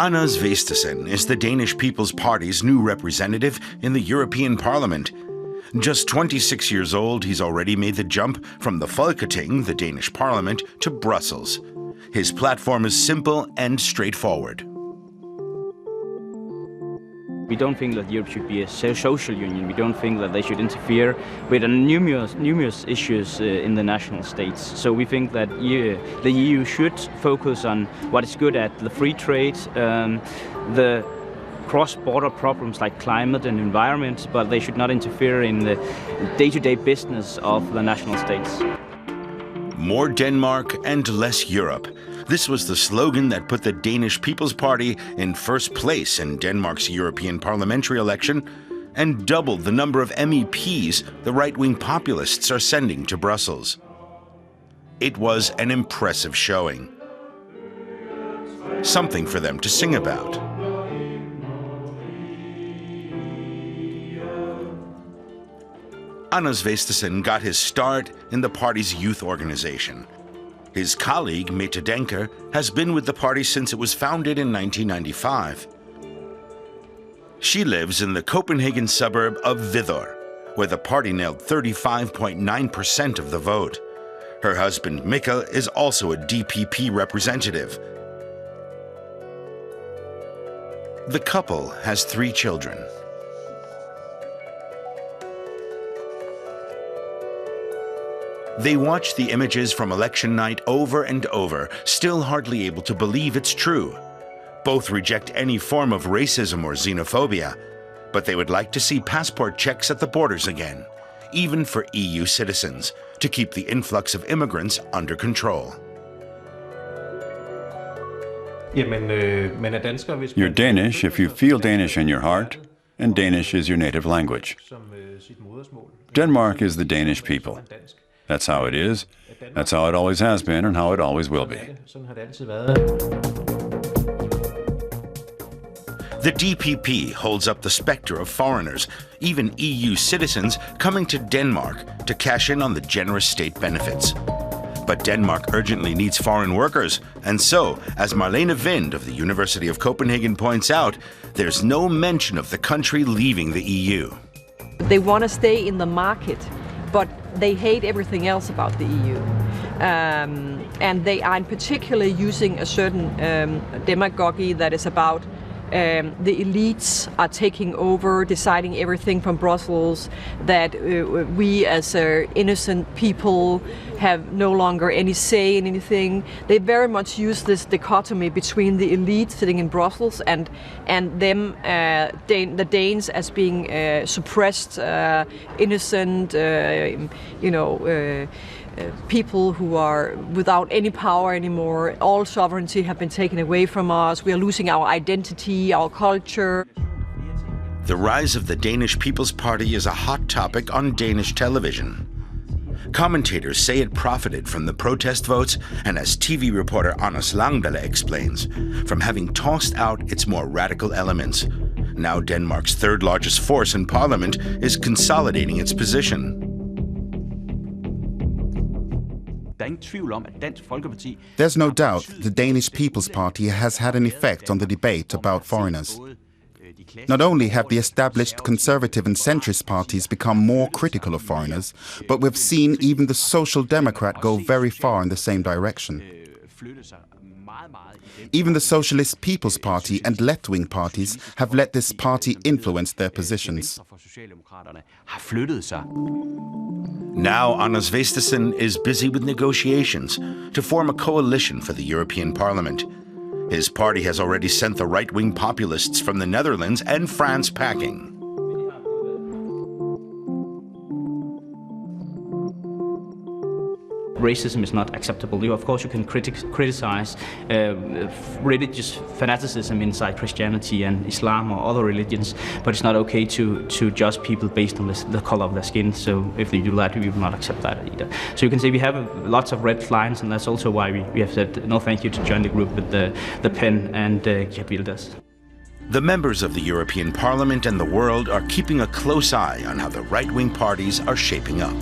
Anders Vestesen is the Danish People's Party's new representative in the European Parliament. Just 26 years old, he's already made the jump from the Folketing, the Danish Parliament, to Brussels. His platform is simple and straightforward. We don't think that Europe should be a social union. We don't think that they should interfere with numerous issues in the national states. So we think that the EU should focus on what is good at the free trade, the cross-border problems like climate and environment, but they should not interfere in the day-to-day business of the national states. More Denmark and less Europe. This was the slogan that put the Danish People's Party in first place in Denmark's European parliamentary election and doubled the number of MEPs the right-wing populists are sending to Brussels. It was an impressive showing. Something for them to sing about. Anders Vestesen got his start in the party's youth organization. His colleague, DENCKER, has been with the party since it was founded in 1995. She lives in the Copenhagen suburb of Hvidovre, where the party nailed 35.9% of the vote. Her husband, MIKKEL, is also a DPP representative. The couple has 3 children. They watch the images from election night over and over, still hardly able to believe it's true. Both reject any form of racism or xenophobia, but they would like to see passport checks at the borders again, even for EU citizens, to keep the influx of immigrants under control. You're Danish if you feel Danish in your heart, and Danish is your native language. Denmark is the Danish people. That's how it is, that's how it always has been, and how it always will be. The DPP holds up the specter of foreigners, even EU citizens, coming to Denmark to cash in on the generous state benefits. But Denmark urgently needs foreign workers, and so, as Marlene of the University of Copenhagen points out, there's no mention of the country leaving the EU. They want to stay in the market, but they hate everything else about the EU. And they are in particular using a certain demagogy that is about the elites are taking over, deciding everything from Brussels, that we as innocent people have no longer any say in anything. They very much use this dichotomy between the elite sitting in Brussels and them, the Danes, as being suppressed, innocent, people who are without any power anymore. All sovereignty have been taken away from us. We are losing our identity, our culture. The rise of the Danish People's Party is a hot topic on Danish television. Commentators say it profited from the protest votes and, as TV reporter LANGBALLE explains, from having tossed out its more radical elements. Now Denmark's third largest force in parliament is consolidating its position. There's no doubt the Danish People's Party has had an effect on the debate about foreigners. Not only have the established conservative and centrist parties become more critical of foreigners, but we've seen even the Social Democrat go very far in the same direction. Even the Socialist People's Party and left-wing parties have let this party influence their positions. Now Anders Vestesen is busy with negotiations to form a coalition for the European Parliament. His party has already sent the right-wing populists from the Netherlands and France packing. Racism is not acceptable. Of course, you can criticize religious fanaticism inside Christianity and Islam or other religions, but it's not okay to judge people based on the color of their skin. So if they do that, we will not accept that either. So you can say we have lots of red lines, and that's also why we have said no thank you to join the group with the pen and Wilders. The members of the European Parliament and the world are keeping a close eye on how the right-wing parties are shaping up.